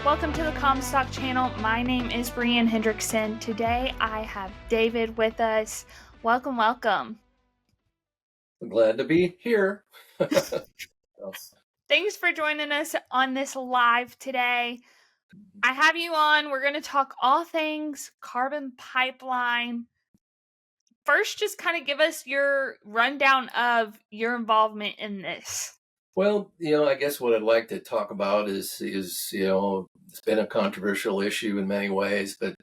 Welcome to the Comstock channel. My name is Breann Hendrickson. Today I have David with us. Welcome, welcome. Glad to be here. Thanks for joining us on this live today. I have you on. We're going to talk all things carbon pipeline. First, just kind of give us your rundown of your involvement in this. Well, I guess what I'd like to talk about is it's been a controversial issue in many ways, but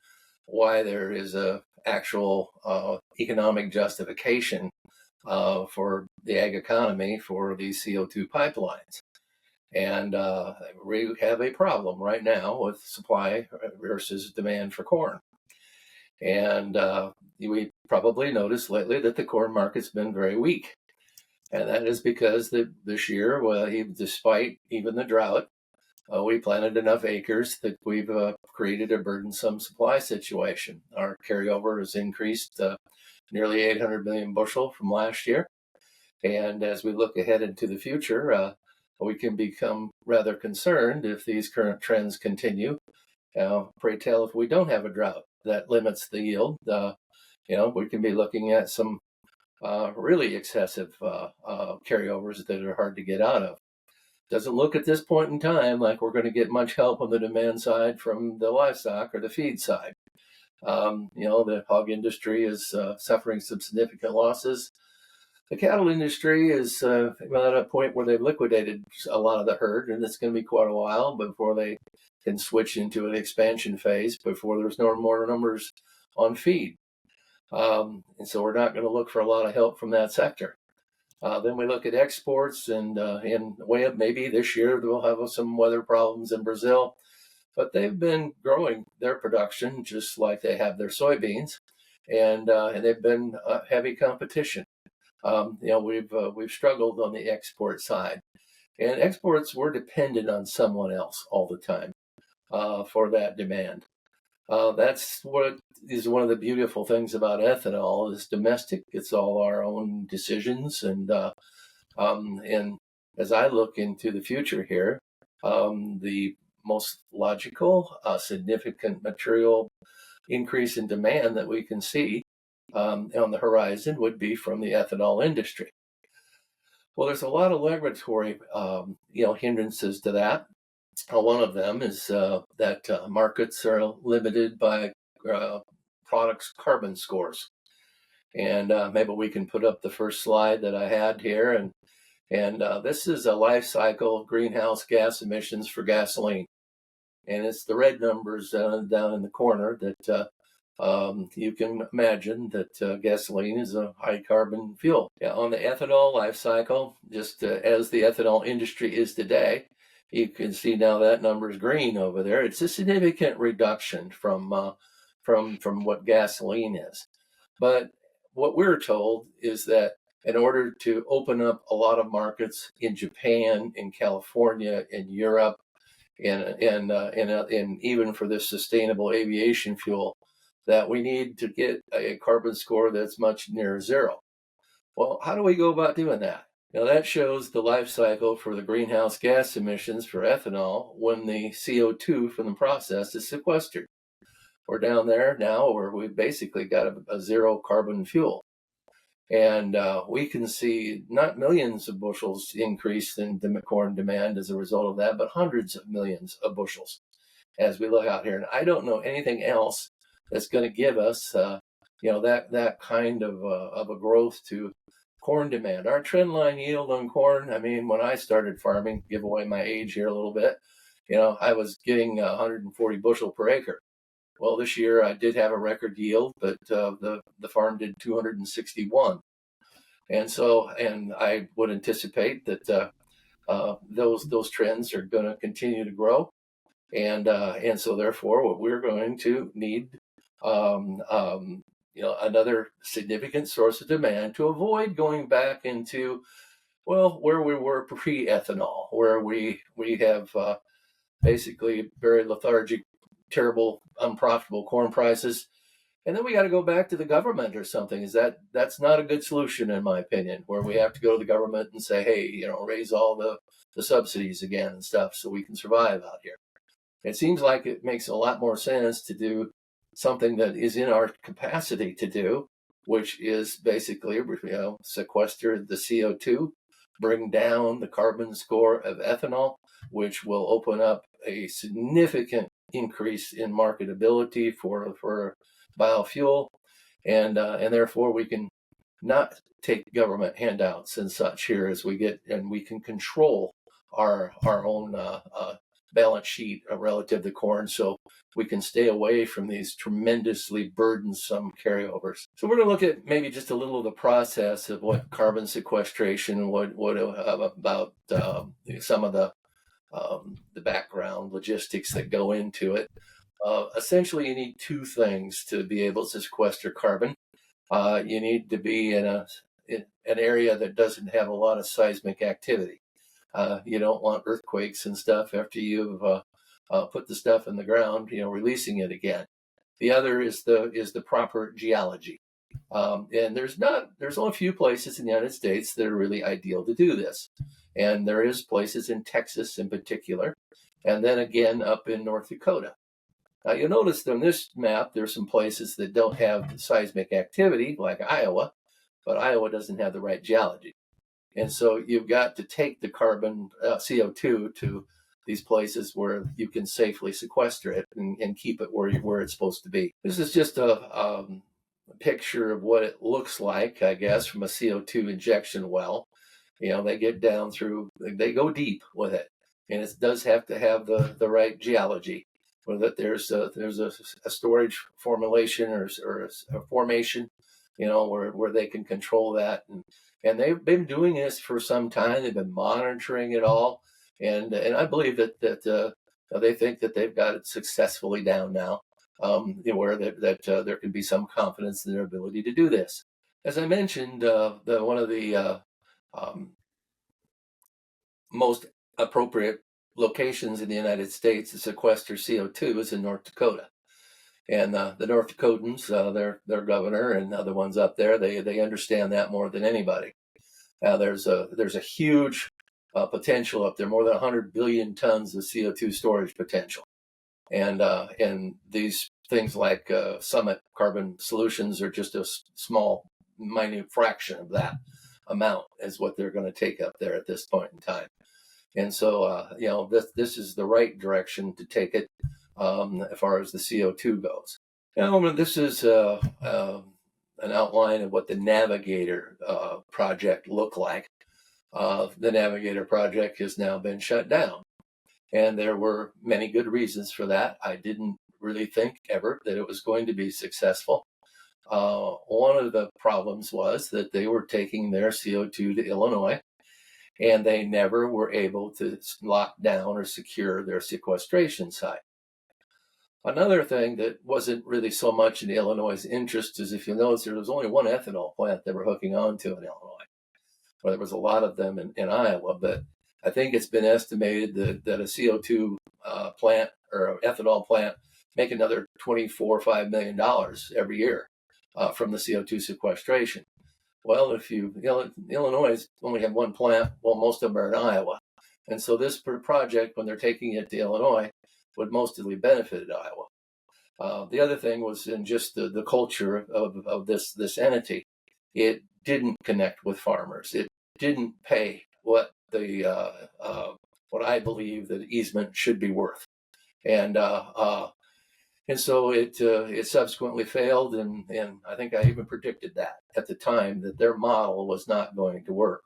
why there is a actual economic justification for the ag economy for these CO2 pipelines. And we have a problem right now with supply versus demand for corn. And we probably noticed lately that the corn market's been very weak. And that is because this year, despite even the drought, we planted enough acres that we've created a burdensome supply situation. Our carryover has increased nearly 800 million bushel from last year. And as we look ahead into the future, we can become rather concerned if these current trends continue. Pray tell, if we don't have a drought that limits the yield, we can be looking at some really excessive carryovers that are hard to get out of. Doesn't look at this point in time like we're going to get much help on the demand side from the livestock or the feed side. The hog industry is suffering some significant losses. The cattle industry is at a point where they've liquidated a lot of the herd, and it's going to be quite a while before they can switch into an expansion phase before there's no more numbers on feed. And so we're not going to look for a lot of help from that sector. Then we look at exports, and maybe this year we'll have some weather problems in Brazil, but they've been growing their production just like they have their soybeans, and they've been heavy competition. We've struggled on the export side, and exports were dependent on someone else all the time for that demand. That's what is one of the beautiful things about ethanol is domestic. It's all our own decisions, and as I look into the future here, the most logical, significant material increase in demand that we can see on the horizon would be from the ethanol industry. Well, there's a lot of regulatory, hindrances to that. One of them is that markets are limited by products' carbon scores. And maybe we can put up the first slide that I had here. And this is a life cycle of greenhouse gas emissions for gasoline. And it's the red numbers down in the corner that you can imagine that gasoline is a high carbon fuel. On the ethanol life cycle, just as the ethanol industry is today, you can see now that number is green over there. It's a significant reduction from what gasoline is. But what we're told is that in order to open up a lot of markets in Japan, in California, in Europe, and even for this sustainable aviation fuel, that we need to get a carbon score that's much nearer zero. Well, how do we go about doing that? Now, that shows the life cycle for the greenhouse gas emissions for ethanol when the CO2 from the process is sequestered. We're down there now where we've basically got a zero carbon fuel. And we can see not millions of bushels increase in corn demand as a result of that, but hundreds of millions of bushels as we look out here. And I don't know anything else that's going to give us, that kind of a growth to corn demand. Our trend line yield on corn, when I started farming, give away my age here a little bit, I was getting 140 bushel per acre. Well, this year I did have a record yield, but the farm did 261. And I would anticipate that those trends are going to continue to grow. And so therefore what we're going to need another significant source of demand to avoid going back into, where we were pre-ethanol, where we have basically very lethargic, terrible, unprofitable corn prices. And then we got to go back to the government or something. That's not a good solution, in my opinion, where we have to go to the government and say, hey, raise all the subsidies again and stuff so we can survive out here. It seems like it makes a lot more sense to do something that is in our capacity to do, which is basically, sequester the CO2, bring down the carbon score of ethanol, which will open up a significant increase in marketability for biofuel, and therefore we can not take government handouts and such here as we get, and we can control our own balance sheet relative to corn, so we can stay away from these tremendously burdensome carryovers. So we're going to look at maybe just a little of the process of what carbon sequestration, what about some of the background logistics that go into it. Essentially, you need two things to be able to sequester carbon. You need to be in an area that doesn't have a lot of seismic activity. You don't want earthquakes and stuff after you've put the stuff in the ground, releasing it again. The other is the proper geology. And there's only a few places in the United States that are really ideal to do this. And there is places in Texas in particular, and then again up in North Dakota. Now you'll notice on this map, there's some places that don't have seismic activity, like Iowa, but Iowa doesn't have the right geology. And so you've got to take the carbon CO2 to these places where you can safely sequester it and keep it where it's supposed to be. This is just a picture of what it looks like, I guess, from a CO2 injection well. They get down through, they go deep with it, and it does have to have the right geology, or that there's a storage formulation or a formation, where they can control that. And they've been doing this for some time. They've been monitoring it all, and I believe that they think that they've got it successfully down now, where there can be some confidence in their ability to do this. As I mentioned, one of the most appropriate locations in the United States to sequester CO2 is in North Dakota. And the North Dakotans, their governor and other ones up there, they understand that more than anybody. Now there's a huge potential up there, more than 100 billion tons of CO2 storage potential, and these things like Summit Carbon Solutions are just a small, minute fraction of that amount is what they're going to take up there at this point in time. And so this is the right direction to take it. As far as the CO2 goes. Now, this is an outline of what the Navigator project looked like. The Navigator project has now been shut down, and there were many good reasons for that. I didn't really think ever that it was going to be successful. One of the problems was that they were taking their CO2 to Illinois, and they never were able to lock down or secure their sequestration site. Another thing that wasn't really so much in Illinois' interest is, if you notice, there was only one ethanol plant they were hooking on to in Illinois. Well, there was a lot of them in Iowa, but I think it's been estimated that a CO2 plant or an ethanol plant make another $24-5 million every year from the CO2 sequestration. Well, Illinois only have one plant, well, most of them are in Iowa. And so this project, when they're taking it to Illinois, would mostly benefit Iowa. The other thing was in just the culture of this entity. It didn't connect with farmers. It didn't pay what what I believe that easement should be worth, and so it subsequently failed. And I think I even predicted that at the time that their model was not going to work,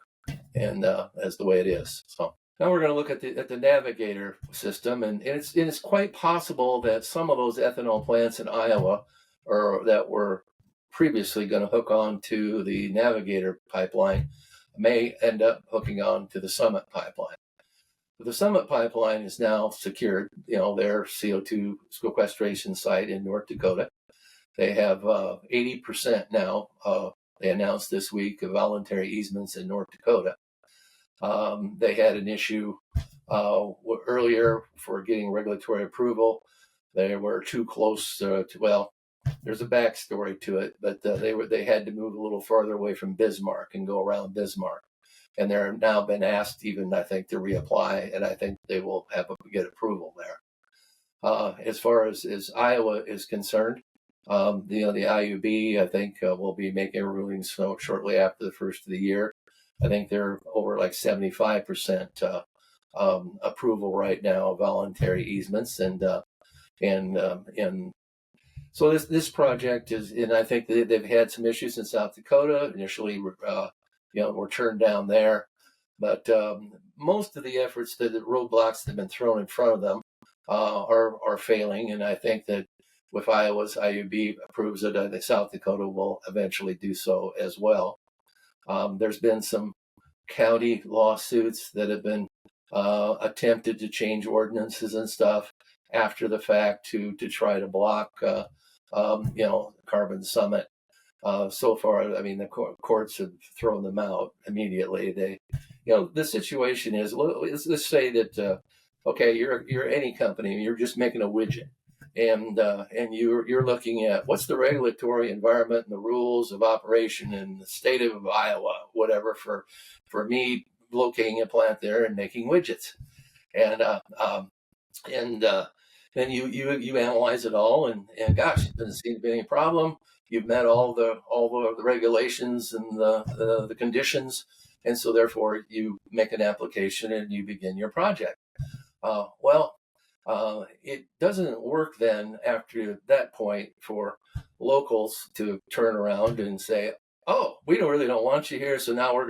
and as the way it is. So. Now we're going to look at the Navigator system, and it's quite possible that some of those ethanol plants in Iowa, or that were previously going to hook on to the Navigator pipeline, may end up hooking on to the Summit pipeline. The Summit pipeline is now secured, their CO2 sequestration site in North Dakota. They have 80% now. They announced this week of voluntary easements in North Dakota. They had an issue earlier for getting regulatory approval. They were too close there's a backstory to it, but they had to move a little farther away from Bismarck and go around Bismarck. And they're now been asked, even I think, to reapply, and I think they will get approval there. As far as Iowa is concerned, the IUB, I think, will be making a ruling so shortly after the first of the year. I think they're over like 75% approval right now of voluntary easements, and so this project is, and I think they've had some issues in South Dakota. Initially, were turned down there, but most of the efforts, the roadblocks that have been thrown in front of them, are failing. And I think that if Iowa's IUB approves it, I think South Dakota will eventually do so as well. There's been some county lawsuits that have been attempted to change ordinances and stuff after the fact to try to block Carbon Summit. So far, I mean, the courts have thrown them out immediately. The situation is, let's say that okay, you're any company, you're just making a widget, and you're looking at what's the regulatory environment and the rules of operation in the state of Iowa, whatever, for me locating a plant there and making widgets, and then you analyze it all, and gosh, it doesn't seem to be any problem. You've met all the regulations and the conditions, and so therefore you make an application and you begin your project. It doesn't work then after that point for locals to turn around and say, "Oh, we really don't want you here, so now we're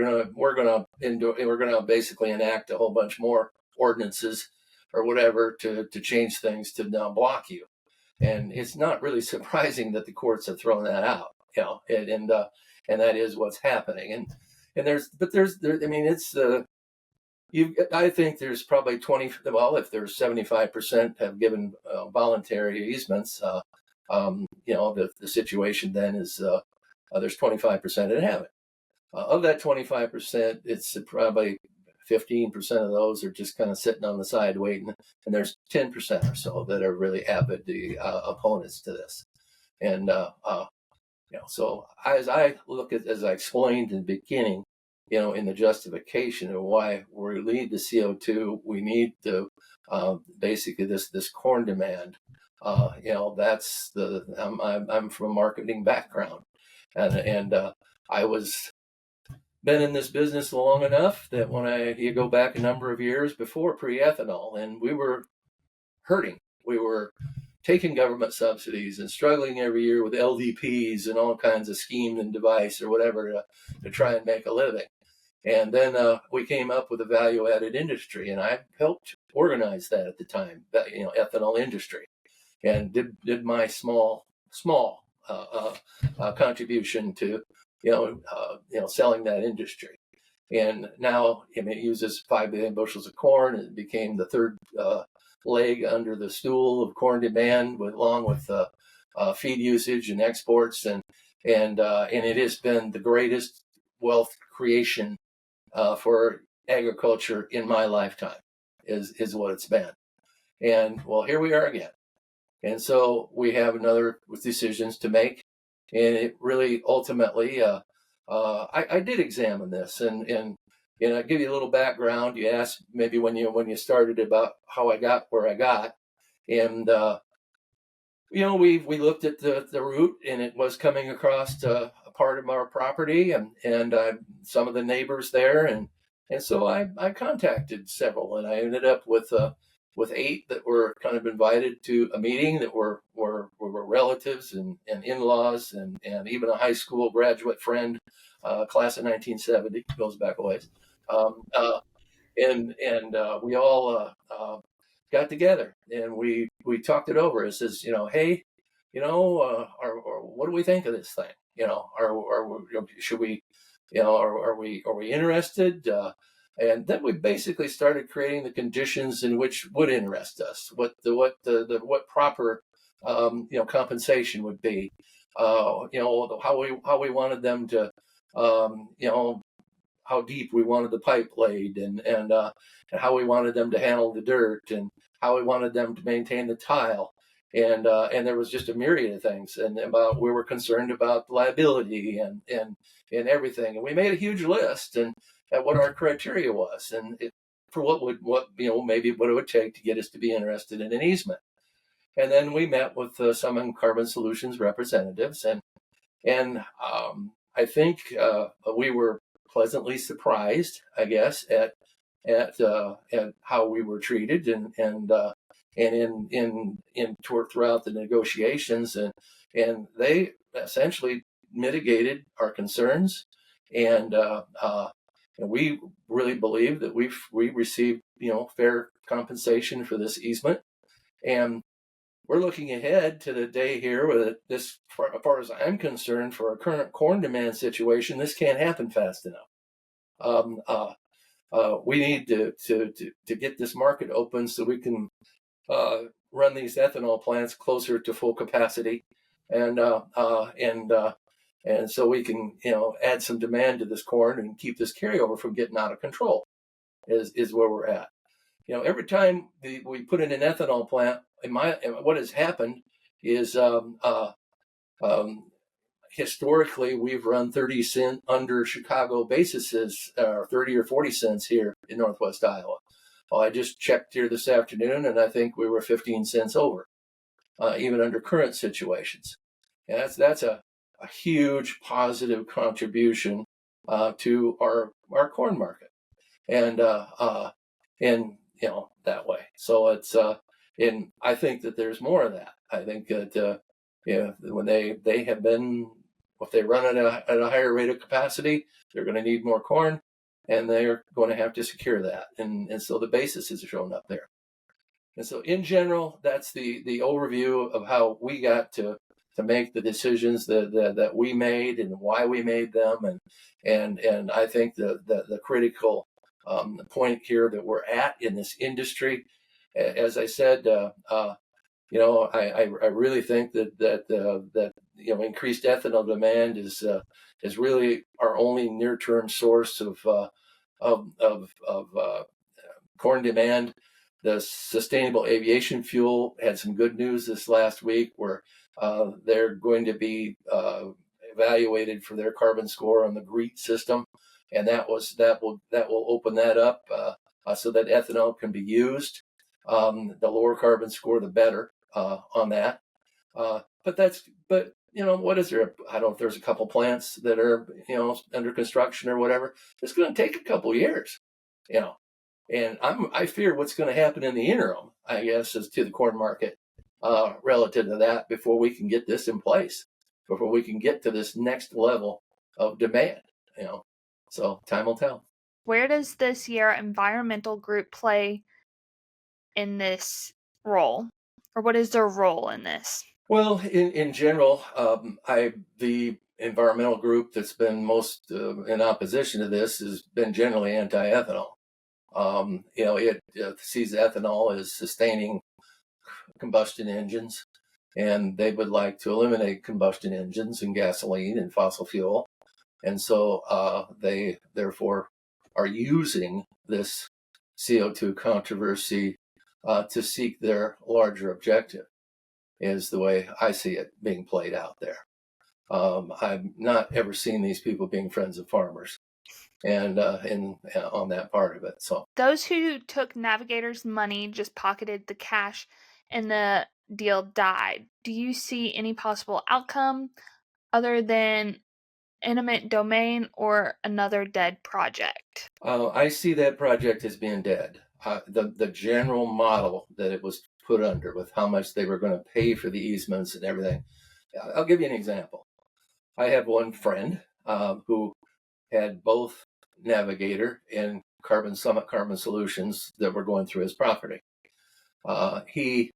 gonna basically enact a whole bunch more ordinances or whatever to change things to now block you." And it's not really surprising that the courts have thrown that out, and that is what's happening. And I mean, it's I think there's probably 20. Well, if there's 75% have given voluntary easements, the situation then is there's 25% that haven't. Of that 25%, it's probably 15% of those are just kind of sitting on the side waiting, and there's 10% or so that are really avid opponents to this. And so as I look at, as I explained in the beginning, in the justification of why we need the CO2, we need the basically this corn demand. That's I'm from a marketing background, and I was been in this business long enough that when you go back a number of years before pre-ethanol, and we were hurting. We were taking government subsidies and struggling every year with LDPs and all kinds of scheme and device or whatever to try and make a living. And then we came up with a value-added industry, and I helped organize that at the time, ethanol industry, and did my small contribution to selling that industry. And now it uses 5 billion bushels of corn. It became the third leg under the stool of corn demand, along with feed usage and exports, and it has been the greatest wealth creation for agriculture in my lifetime. Is what it's been. And well, here we are again. And so we have another decisions to make. And it really ultimately, I did examine this, and I give you a little background. You asked maybe when you started about how I got where I got, and we looked at the route, and it was coming across a part of our property, and some of the neighbors there, and so I contacted several, and I ended up with 8 that were kind of invited to a meeting that were relatives and in-laws and even a high school graduate friend, class of 1970, goes back a ways. And we all got together and we talked it over. It says, hey, what do we think of this thing? Should we, are we interested? And then we basically started creating the conditions in which would interest us. What proper compensation would be. How we wanted them to, how deep we wanted the pipe laid, and how we wanted them to handle the dirt, and how we wanted them to maintain the tile. And there was just a myriad of things, and we were concerned about liability and everything. And we made a huge list and at what our criteria was, and for maybe what it would take to get us to be interested in an easement. And then we met with some Carbon Solutions representatives, and I think we were pleasantly surprised, I guess, at how we were treated, and throughout the negotiations, and they essentially mitigated our concerns, and we really believe that we received fair compensation for this easement, and we're looking ahead to the day here where this, as far as I'm concerned, for our current corn demand situation, this can't happen fast enough. Um, uh, we need to get this market open so we can run these ethanol plants closer to full capacity, and and so we can add some demand to this corn and keep this carryover from getting out of control. Is where we're at. Every time we put in an ethanol plant, what has happened is historically we've run 30 cent under Chicago basis, 30 or 40 cents here in Northwest Iowa. Well, I just checked here this afternoon, and I think we were 15 cents over, even under current situations. And that's a huge positive contribution to our corn market, and that way. So it's and I think that there's more of that. I think that when they have been, if they run at a higher rate of capacity, they're going to need more corn, and they're going to have to secure that, and so the basis is shown up there. And so in general, that's the overview of how we got to make the decisions that we made and why we made them, and I think the critical point here that we're at in this industry, as I said, I really think that increased ethanol demand is really our only near-term source of corn demand. The sustainable aviation fuel had some good news this last week, where they're going to be evaluated for their carbon score on the GREET system, and that will open that up so that ethanol can be used. The lower carbon score, the better on that. But what is there? I don't know if there's a couple plants that are under construction or whatever. It's going to take a couple years, and I fear what's going to happen in the interim, I guess, as to the corn market relative to that, before we can get this in place, before we can get to this next level of demand. So time will tell. Where does this year environmental group play in this role, or what is their role in this? Well, in general, the environmental group that's been most in opposition to this has been generally anti-ethanol. It sees ethanol as sustaining combustion engines, and they would like to eliminate combustion engines and gasoline and fossil fuel. And so they therefore are using this CO2 controversy to seek their larger objective, is the way I see it being played out there. I've not ever seen these people being friends of farmers, and on that part of it. So those who took Navigator's money just pocketed the cash, and the deal died. Do you see any possible outcome other than eminent domain or another dead project? I see that project as being dead. The general model that it was put under, with how much they were going to pay for the easements and everything. I'll give you an example. I have one friend who had both Navigator and Summit Carbon Solutions that were going through his property. He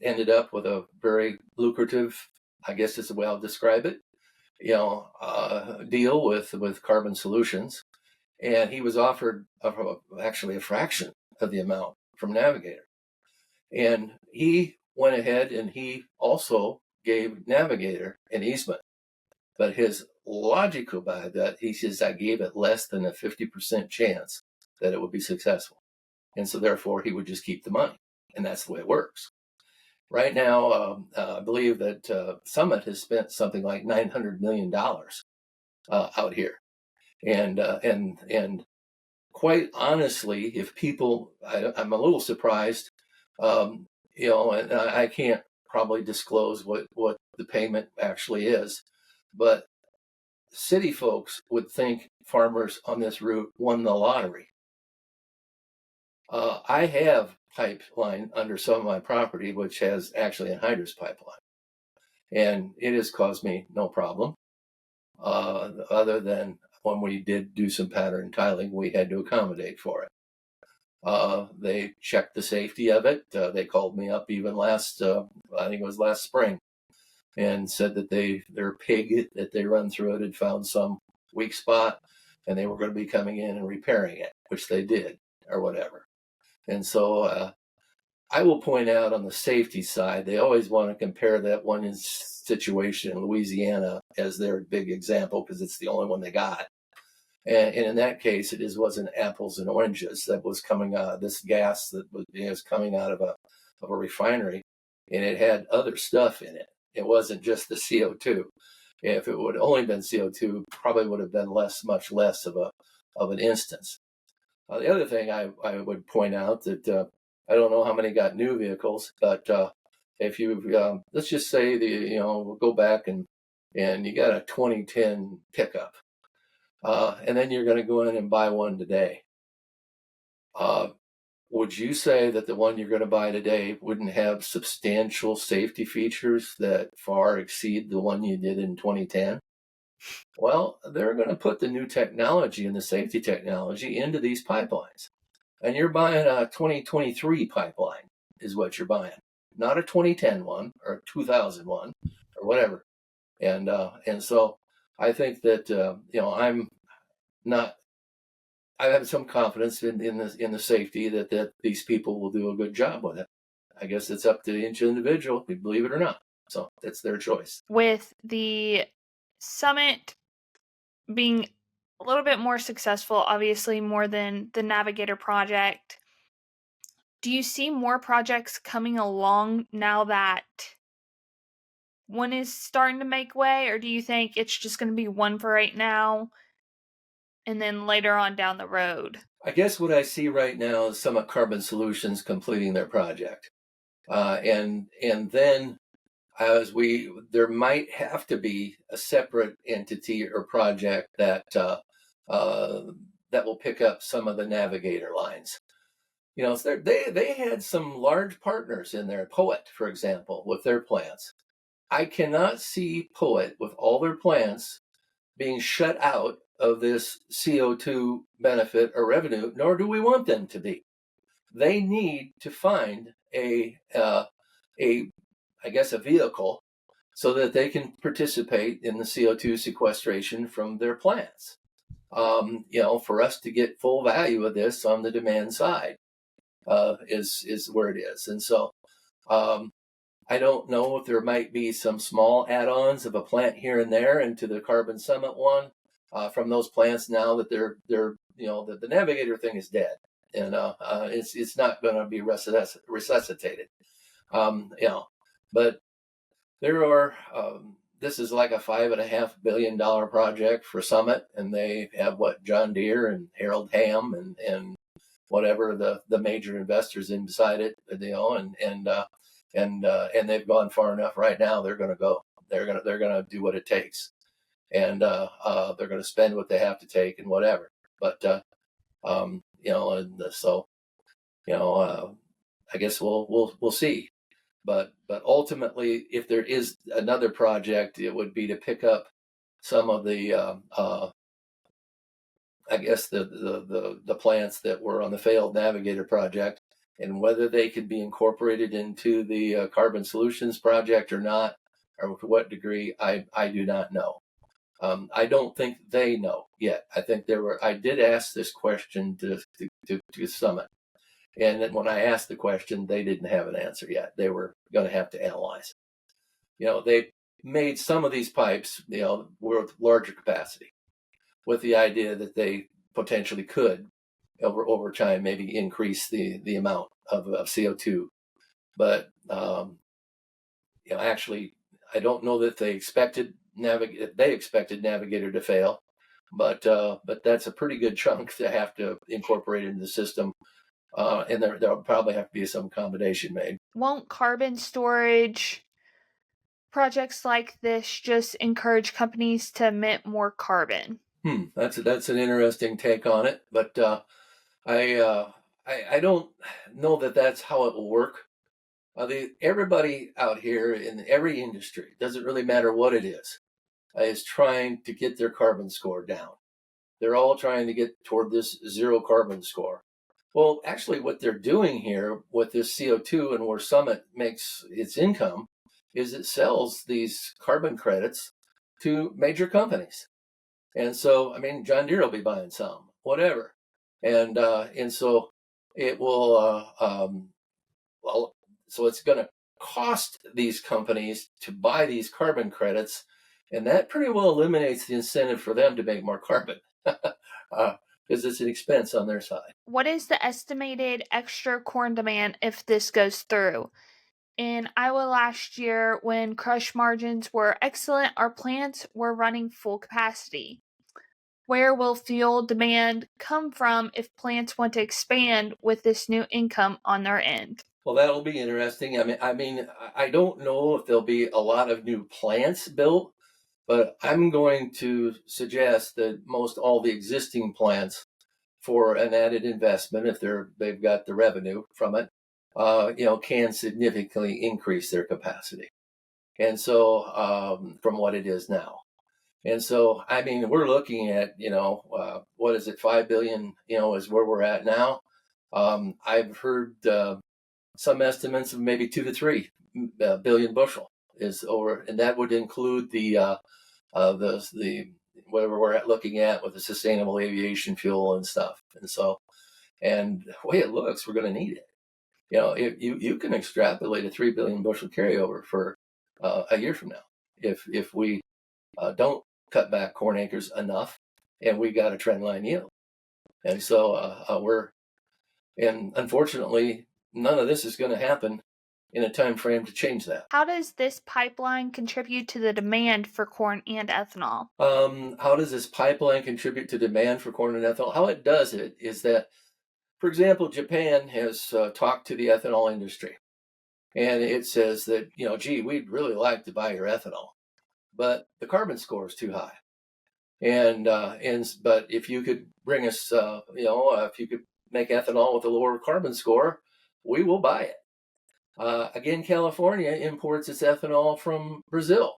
ended up with a very lucrative, I guess is the way I'll describe it, deal with Carbon Solutions, and he was offered actually a fraction of the amount from Navigator. And he went ahead and he also gave Navigator an easement. But his logic about that, he says, I gave it less than a 50% chance that it would be successful. And so therefore he would just keep the money. And that's the way it works. Right now, I believe that Summit has spent something like $900 million out here. And quite honestly, if people, I'm a little surprised And I can't probably disclose what the payment actually is, but city folks would think farmers on this route won the lottery. I have pipeline under some of my property, which has actually a hydrous pipeline, and it has caused me no problem. Other than when we did do some pattern tiling, we had to accommodate for it. They checked the safety of it. They called me up even last, I think it was last spring, and said that their pig that they run through it had found some weak spot, and they were going to be coming in and repairing it, which they did, or whatever. And so I will point out on the safety side, they always want to compare that one situation in Louisiana as their big example because it's the only one they got. And in that case, it wasn't apples and oranges that was coming out of this gas that was coming out of a refinery, and it had other stuff in it. It wasn't just the CO2. If it would only been CO2, probably would have been much less of an instance. The other thing I would point out that I don't know how many got new vehicles, but if you let's just say we'll go back and you got a 2010 pickup, and then you're going to go in and buy one today. Would you say that the one you're going to buy today wouldn't have substantial safety features that far exceed the one you did in 2010? Well, they're going to put the new technology and the safety technology into these pipelines. And you're buying a 2023 pipeline is what you're buying, not a 2010 one or a 2001 or whatever. And so I think that, I have some confidence in the safety that these people will do a good job with it. I guess it's up to each individual, believe it or not. So it's their choice. With the summit being a little bit more successful, obviously more than the Navigator project, do you see more projects coming along now that one is starting to make way, or do you think it's just going to be one for right now and then later on down the road? I guess what I see right now is Summit Carbon Solutions completing their project. And then there might have to be a separate entity or project that will pick up some of the Navigator lines. They had some large partners in there. Poet, for example, with their plants. I cannot see Poet with all their plants being shut out of this CO2 benefit or revenue, nor do we want them to be. They need to find a vehicle so that they can participate in the CO2 sequestration from their plants. For us to get full value of this on the demand side is where it is. And so I don't know if there might be some small add-ons of a plant here and there into the Carbon Summit one from those plants now that they're that the Navigator thing is dead, and it's not going to be resuscitated. But there are. This is like a $5.5 billion project for Summit, and they have John Deere and Harold Hamm and whatever the major investors inside it, and they've gone far enough right now. They're going to go. They're going to do what it takes, and they're going to spend what they have to take and whatever. But I guess we'll see. But ultimately, if there is another project, it would be to pick up some of the the plants that were on the failed Navigator project, and whether they could be incorporated into the Carbon Solutions project or not, or to what degree, I do not know. I don't think they know yet. I think I did ask this question to Summit. And then when I asked the question, they didn't have an answer yet. They were going to have to analyze. They made some of these pipes, with larger capacity, with the idea that they potentially could, over time, maybe increase the amount of CO2. But actually, I don't know that they expected Navigator to fail, but that's a pretty good chunk to have to incorporate into the system. And there'll probably have to be some accommodation made. Won't carbon storage projects like this just encourage companies to emit more carbon? That's an interesting take on it, but I, uh, I don't know that that's how it will work. Everybody out here in every industry, doesn't really matter what it is trying to get their carbon score down. They're all trying to get toward this zero carbon score. Well, actually, what they're doing here with this CO2 and where Summit makes its income is it sells these carbon credits to major companies. And so, I mean, John Deere will be buying some, whatever. And so it will, well, so it's going to cost these companies to buy these carbon credits, and that pretty well eliminates the incentive for them to make more carbon because it's an expense on their side. What is the estimated extra corn demand if this goes through? In Iowa last year, when crush margins were excellent, our plants were running full capacity. Where will fuel demand come from if plants want to expand with this new income on their end? Well, that'll be interesting. I don't know if there'll be a lot of new plants built, but I'm going to suggest that most all the existing plants for an added investment, if they've got the revenue from it, can significantly increase their capacity. And so from what it is now. And so, I mean, we're looking at, what is it, 5 billion, is where we're at now. I've heard some estimates of maybe 2 to 3 billion bushel is over, and that would include the whatever we're looking at with the sustainable aviation fuel and stuff. And so, and the way it looks, we're going to need it. If you can extrapolate a 3 billion bushel carryover for a year from now, if we don't cut back corn acres enough, and we got a trend line yield. And so and unfortunately, none of this is going to happen in a time frame to change that. How does this pipeline contribute to the demand for corn and ethanol? How does this pipeline contribute to demand for corn and ethanol? How it does it is that, for example, Japan has talked to the ethanol industry, and it says that, gee, we'd really like to buy your ethanol, but the carbon score is too high. But if you could bring us, if you could make ethanol with a lower carbon score, we will buy it. Again, California imports its ethanol from Brazil.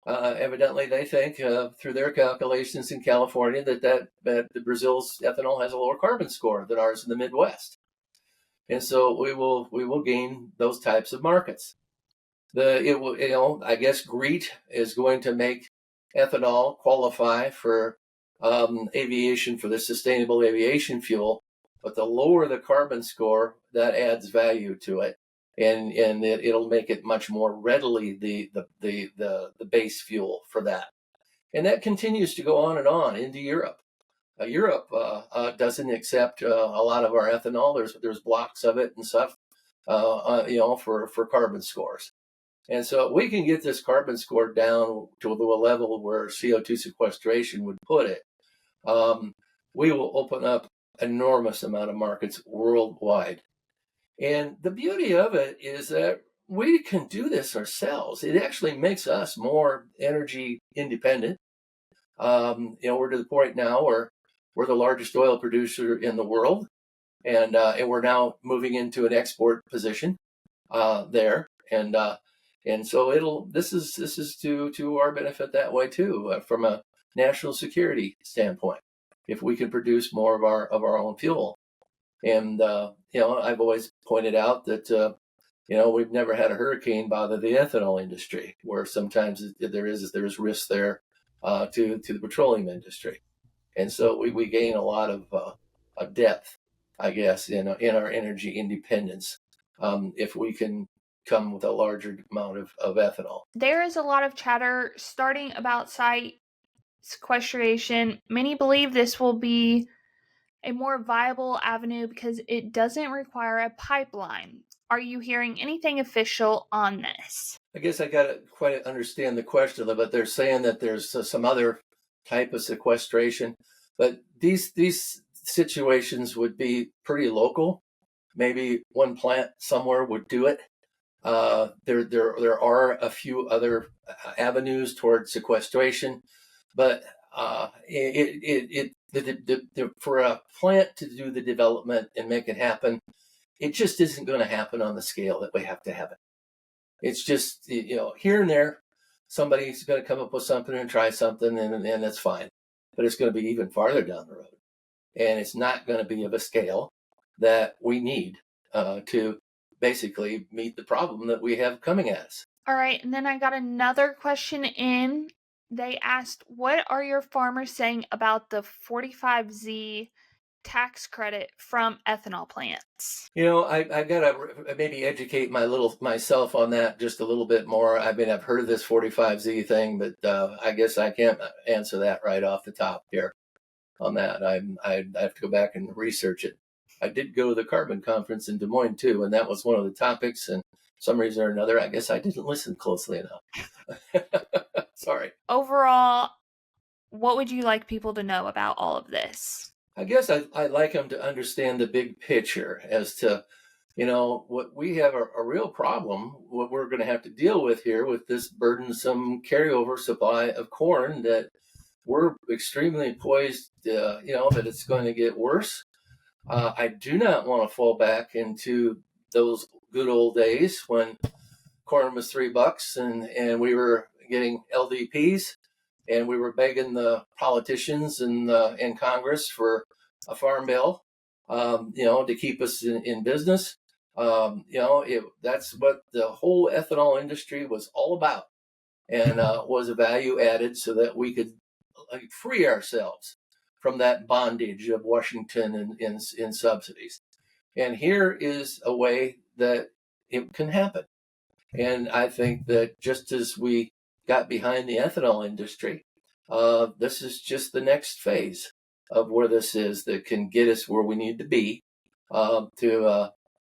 Evidently, they think through their calculations in California that the Brazil's ethanol has a lower carbon score than ours in the Midwest, and so we will gain those types of markets. I guess GREET is going to make ethanol qualify for aviation, for the sustainable aviation fuel, but the lower the carbon score, that adds value to it, and it'll make it much more readily the base fuel for that, and that continues to go on and on into Europe. Europe doesn't accept a lot of our ethanol. There's blocks of it and stuff, for carbon scores. And so we can get this carbon score down to a level where CO2 sequestration would put it. We will open up an enormous amount of markets worldwide. And the beauty of it is that we can do this ourselves. It actually makes us more energy independent. We're to the point now where we're the largest oil producer in the world, and we're now moving into an export position there. And so this is to our benefit that way too, from a national security standpoint, if we can produce more of our own fuel. And I've always pointed out that we've never had a hurricane bother the ethanol industry, where sometimes there's risk there to the petroleum industry. And so we gain a lot of depth, I guess, in our energy independence, if we can come with a larger amount of ethanol. There is a lot of chatter starting about site sequestration. Many believe this will be a more viable avenue because it doesn't require a pipeline. Are you hearing anything official on this? I guess I got to quite understand the question, but they're saying that there's some other type of sequestration, but these situations would be pretty local. maybe one plant somewhere would do it. There are a few other avenues toward sequestration, but for a plant to do the development and make it happen, it just isn't going to happen on the scale that we have to have it. It's just, here and there, somebody's going to come up with something and try something, and that's fine. But it's going to be even farther down the road. And it's not going to be of a scale that we need to basically meet the problem that we have coming at us. All right, and then I got another question in. They asked, what are your farmers saying about the 45Z tax credit from ethanol plants? I got to maybe educate myself on that just a little bit more. I mean, I've heard of this 45Z thing, but I guess I can't answer that right off the top here on that. I have to go back and research it. I did go to the carbon conference in Des Moines too, and that was one of the topics. And for some reason or another, I guess I didn't listen closely enough. Sorry. Overall, what would you like people to know about all of this? I guess I'd like them to understand the big picture as to, what we have a real problem, what we're going to have to deal with here with this burdensome carryover supply of corn that we're extremely poised, that it's going to get worse. I do not want to fall back into those good old days when corn was $3 and we were getting LDPs and we were begging the politicians in Congress for a farm bill, to keep us in business. That's what the whole ethanol industry was all about, and was a value added so that we could free ourselves from that bondage of Washington in subsidies. And here is a way that it can happen. And I think that just as we got behind the ethanol industry, this is just the next phase of where this is that can get us where we need to be to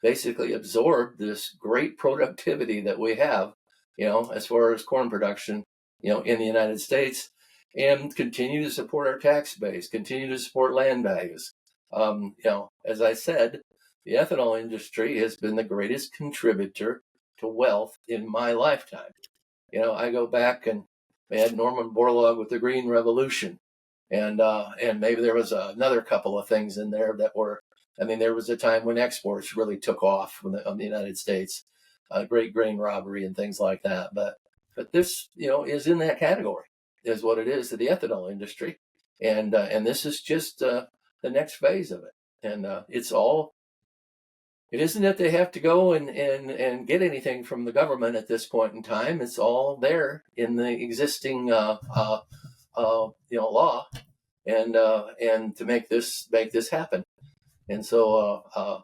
basically absorb this great productivity that we have, as far as corn production, in the United States, and continue to support our tax base, continue to support land values. As I said, the ethanol industry has been the greatest contributor to wealth in my lifetime. I go back and we had Norman Borlaug with the Green Revolution, and maybe there was another couple of things in there that were. I mean, there was a time when exports really took off on the United States, great grain robbery and things like that. But this, is in that category, is what it is to the ethanol industry, and this is just the next phase of it, and it's all. It isn't that they have to go and get anything from the government at this point in time. It's all there in the existing law, and to make this happen. And so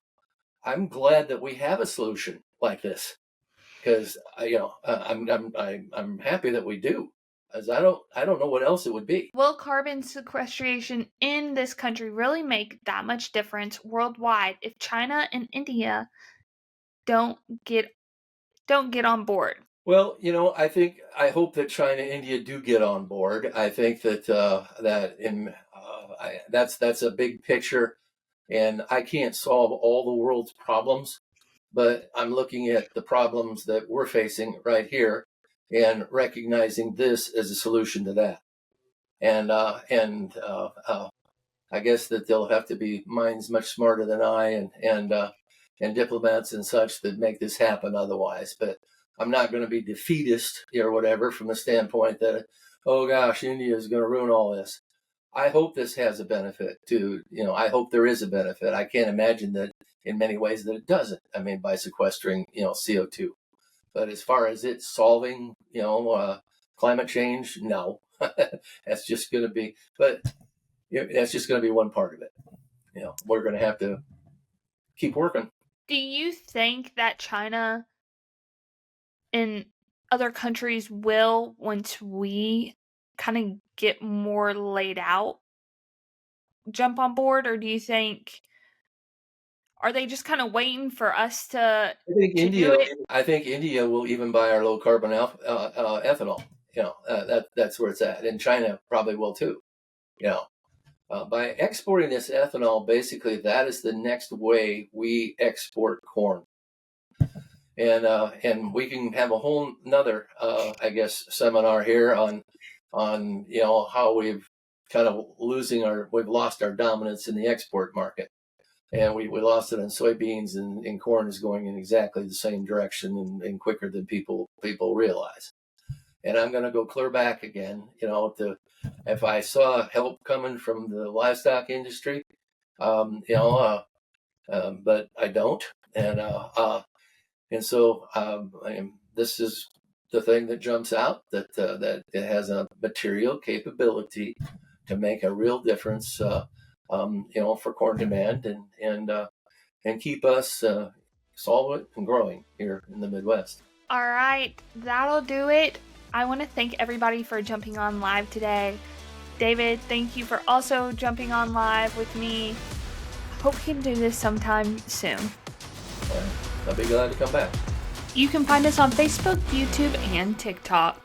I'm glad that we have a solution like this, because I'm happy that we do, as I don't know what else it would be. Will carbon sequestration in this country really make that much difference worldwide if China and India don't get on board? Well, I hope that China and India do get on board. I think that that's a big picture, and I can't solve all the world's problems, but I'm looking at the problems that we're facing right here and recognizing this as a solution to that. And I guess that there'll have to be minds much smarter than I and diplomats and such that make this happen otherwise. But I'm not going to be defeatist or whatever from the standpoint that, oh gosh, India is going to ruin all this. I hope this has a benefit to, I hope there is a benefit. I can't imagine that in many ways that it doesn't. I mean, by sequestering, CO2. But as far as it solving, climate change, no. That's just going to be, but that's just going to be one part of it. We're going to have to keep working. Do you think that China and other countries will, once we kind of get more laid out, jump on board? Or do you think, are they just kind of waiting for us to do it? I think India will even buy our low carbon ethanol. That's where it's at. And China probably will too. By exporting this ethanol, basically that is the next way we export corn. And we can have a whole another I guess seminar here on how we've kind of we've lost our dominance in the export market, and we lost it in soybeans, and corn is going in exactly the same direction and quicker than people realize. And I'm going to go clear back again, to if I saw help coming from the livestock industry, but I don't, and so this is the thing that jumps out, that it has a material capability to make a real difference, for corn demand and keep us solvent and growing here in the Midwest. All right, that'll do it. I want to thank everybody for jumping on live today. David, thank you for also jumping on live with me. Hope we can do this sometime soon. I'll be glad to come back. You can find us on Facebook, YouTube, and TikTok.